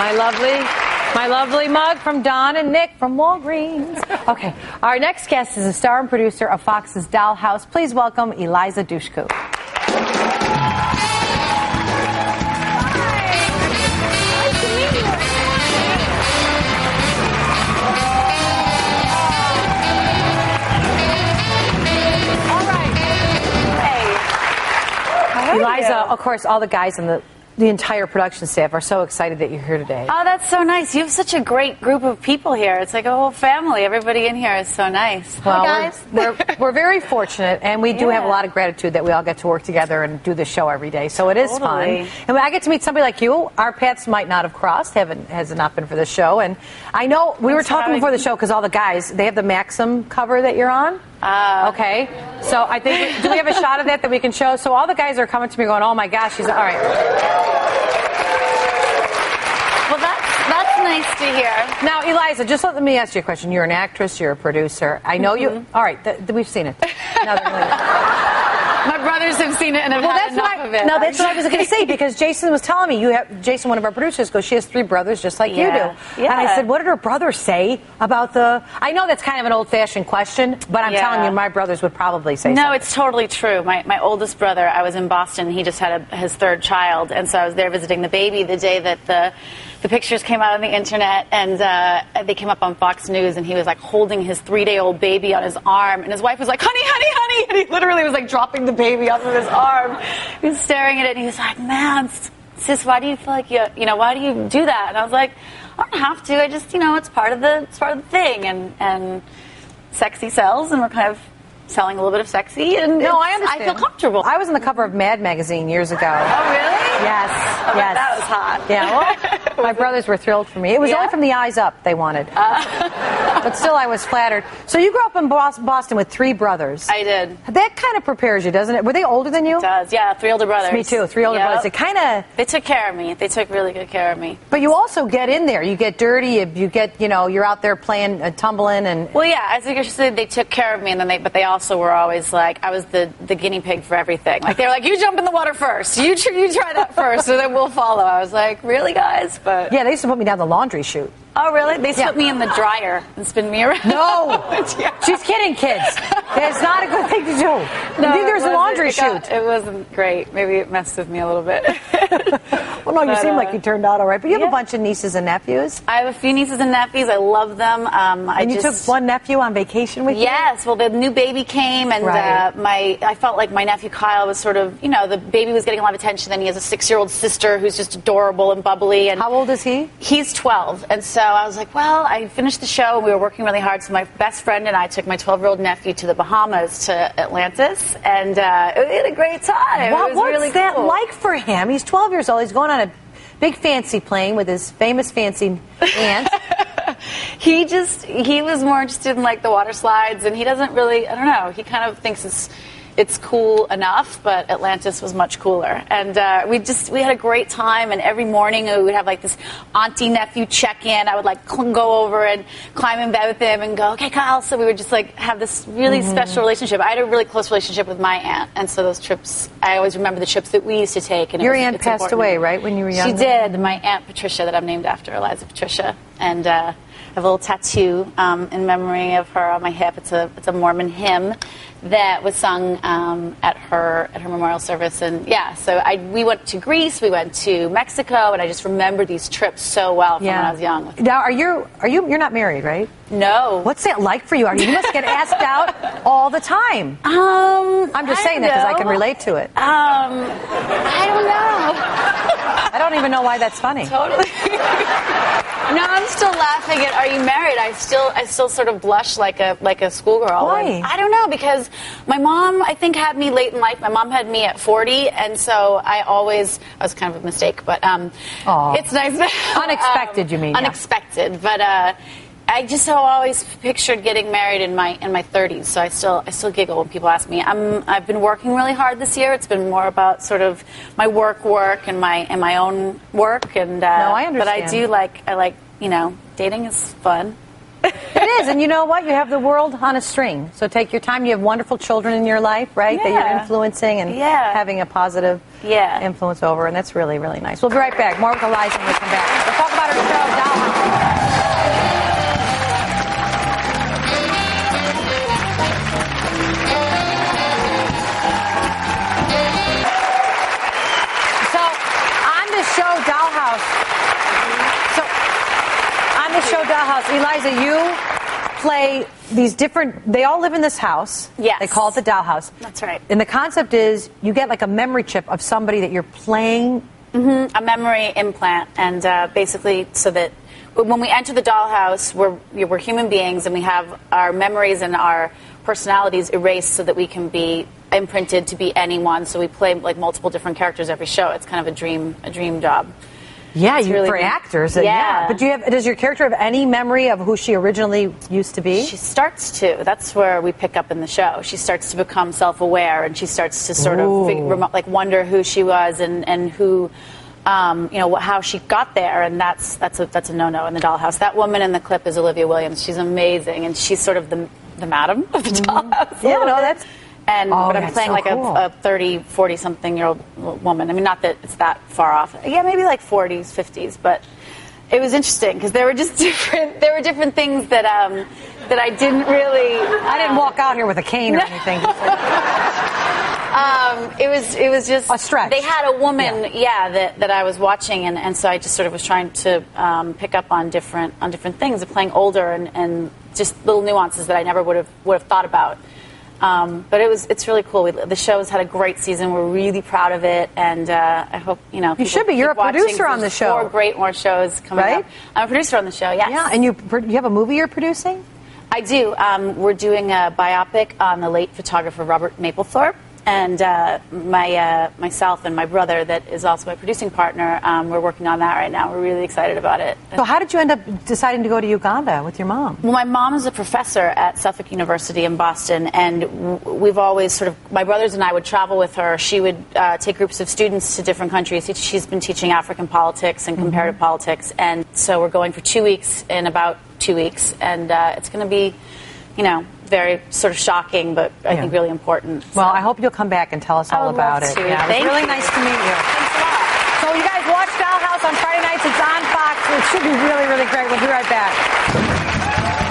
My lovely mug from Don and Nick from Walgreens. Okay, our next guest is a star and producer of Fox's Dollhouse. Please welcome Eliza Dushku. Eliza, of course, all the guys in the entire production staff are so excited that you're here today. Oh, that's so nice. You have such a great group of people here. It's like a whole family. Everybody in here is so nice. Well, hi, guys. we're very fortunate, and we do have a lot of gratitude that we all get to work together and do this show every day. So it is fun. And when I get to meet somebody like you, our paths might not have crossed, has it not been for the show. And I know we were talking before the show because all the guys, they have the Maxim cover that you're on. Okay, so I think, do we have a shot of that we can show? So all the guys are coming to me going, oh my gosh, she's, all right. Well, that's nice to hear. Now, Eliza, just let me ask you a question. You're an actress, you're a producer. I know you, all right, we've seen it. Now they're really, my brothers have seen it and have had enough of it. No, that's what I was going to say, because Jason was telling me, Jason, one of our producers, goes, she has 3 brothers just like you do. Yeah. And I said, what did her brothers say about I know that's kind of an old-fashioned question, but I'm telling you, my brothers would probably say something. No, it's totally true. My oldest brother, I was in Boston, he just had his 3rd child, and so I was there visiting the baby the day that the pictures came out on the internet, and they came up on Fox News, and he was like holding his 3-day-old baby on his arm, and his wife was like, honey, honey, honey, and he literally was like dropping the baby off of his arm. He was staring at it, and he was like, man, sis, why do you feel like why do you do that? And I was like, I don't have to. I just, it's part of the thing, and sexy sells, and we're kind of selling a little bit of sexy, and no, I understand. I feel comfortable. I was on the cover of Mad magazine years ago. Oh, really? Yes. Oh, yes. That was hot. Yeah. Well, my brothers were thrilled for me. It was only from the eyes up they wanted. But still, I was flattered. So you grew up in Boston with 3 brothers. I did. That kind of prepares you, doesn't it? Were they older than you? It does. Yeah, 3 older brothers. Me too. 3 older brothers. They took care of me. They took really good care of me. But you also get in there. You get dirty. You get, you're out there playing, tumbling, and. Well, yeah. As I said, they took care of me, and then but they also were always like, I was the guinea pig for everything. Like, they were like, you jump in the water first. You try that first, and then we'll follow. I was like, really, guys? But yeah, they used to put me down the laundry chute. Oh, really? They put me in the dryer and spin me around. No! She's kidding, kids. That's not a good thing to do. No, there's a laundry chute. It wasn't great. Maybe it messed with me a little bit. Well, no, you seem like you turned out all right. But you have a bunch of nieces and nephews. I have a few nieces and nephews. I love them. And you took one nephew on vacation with you? Yes. Well, the new baby came, and I felt like my nephew Kyle was sort of, the baby was getting a lot of attention. Then he has a 6-year-old sister who's just adorable and bubbly. And how old is he? He's 12. And so I was like, well, I finished the show, and we were working really hard. So my best friend and I took my 12-year-old nephew to the Bahamas, to Atlantis, and we had a great time. What's really that like for him? He's 12 years old. He's going on a big fancy plane with his famous fancy aunt. He was more interested in like the water slides, and he doesn't really, I don't know, he kind of thinks it's cool enough, but Atlantis was much cooler. And we had a great time, and every morning we would have like this auntie-nephew check-in. I would like go over and climb in bed with him and go, okay, Kyle. So we would just like have this really special relationship. I had a really close relationship with my aunt, and so those trips, I always remember the trips that we used to take. And your aunt passed away, right, when you were young? She did. My Aunt Patricia, that I'm named after, Eliza Patricia. And I have a little tattoo in memory of her on my hip. It's a Mormon hymn that was sung at her memorial service. And so we went to Greece, we went to Mexico, and I just remember these trips so well from when I was young. Now, you're not married, right? No. What's that like for you? You must get asked out all the time. I'm just saying that because I can relate to it. I don't know. I don't even know why that's funny. Totally. No, I'm still laughing at, are you married? I still sort of blush like a schoolgirl. Why? I don't know, because my mom, I think, had me late in life. My mom had me at 40, and so I was kind of a mistake, but it's nice. Unexpected, you mean? Unexpected, but I just always pictured getting married in my 30s, so I still giggle when people ask me. I've been working really hard this year. It's been more about sort of my work and my own work, and no, I understand. But I like dating is fun. It is, and you know what? You have the world on a string. So take your time. You have wonderful children in your life, right? That you're influencing and having a positive influence over, and that's really, really nice. We'll be right back. More with Eliza when we come back. We'll talk about her Dollhouse, Eliza, you play these different, they all live in this house. Yes. They call it the Dollhouse. That's right. And the concept is you get like a memory chip of somebody that you're playing. A memory implant, and basically so that when we enter the dollhouse, we're human beings, and we have our memories and our personalities erased so that we can be imprinted to be anyone. So we play like multiple different characters every show. It's kind of a dream job. Yeah, really for neat. actors. Yeah. But does your character have any memory of who she originally used to be? She starts to. That's where we pick up in the show. She starts to become self-aware, and she starts to sort of wonder who she was and who, how she got there. And that's a no-no in the dollhouse. That woman in the clip is Olivia Williams. She's amazing, and she's sort of the madam of the dollhouse. Yeah, no, that's. But I'm playing so like cool. a 30, 40-something-year-old woman. I mean, not that it's that far off. Yeah, maybe like 40s, 50s. But it was interesting because there were just different. There were different things that I didn't really. I didn't walk out here with a cane or anything. It was just a stretch. They had a woman, that I was watching, and so I just sort of was trying to pick up on different things of playing older and just little nuances that I never would have thought about. But it's really cool. The show has had a great season. We're really proud of it, and I hope you should be. You're a producer on the show. More shows coming up. I'm a producer on the show. Yes. Yeah, and you have a movie you're producing? I do. We're doing a biopic on the late photographer Robert Mapplethorpe. And myself and my brother, that is also my producing partner, we're working on that right now. We're really excited about it. So how did you end up deciding to go to Uganda with your mom? Well, my mom is a professor at Suffolk University in Boston, and we've always my brothers and I would travel with her. She would take groups of students to different countries. She's been teaching African politics and comparative politics, and so we're going for 2 weeks in about 2 weeks, and it's going to be, very sort of shocking, but I think really important. So. Well, I hope you'll come back and tell us all about it. Yeah, it was really nice to meet you. Thanks a lot. So you guys watch Dollhouse on Friday nights. It's on Fox. It should be really, really great. We'll be right back.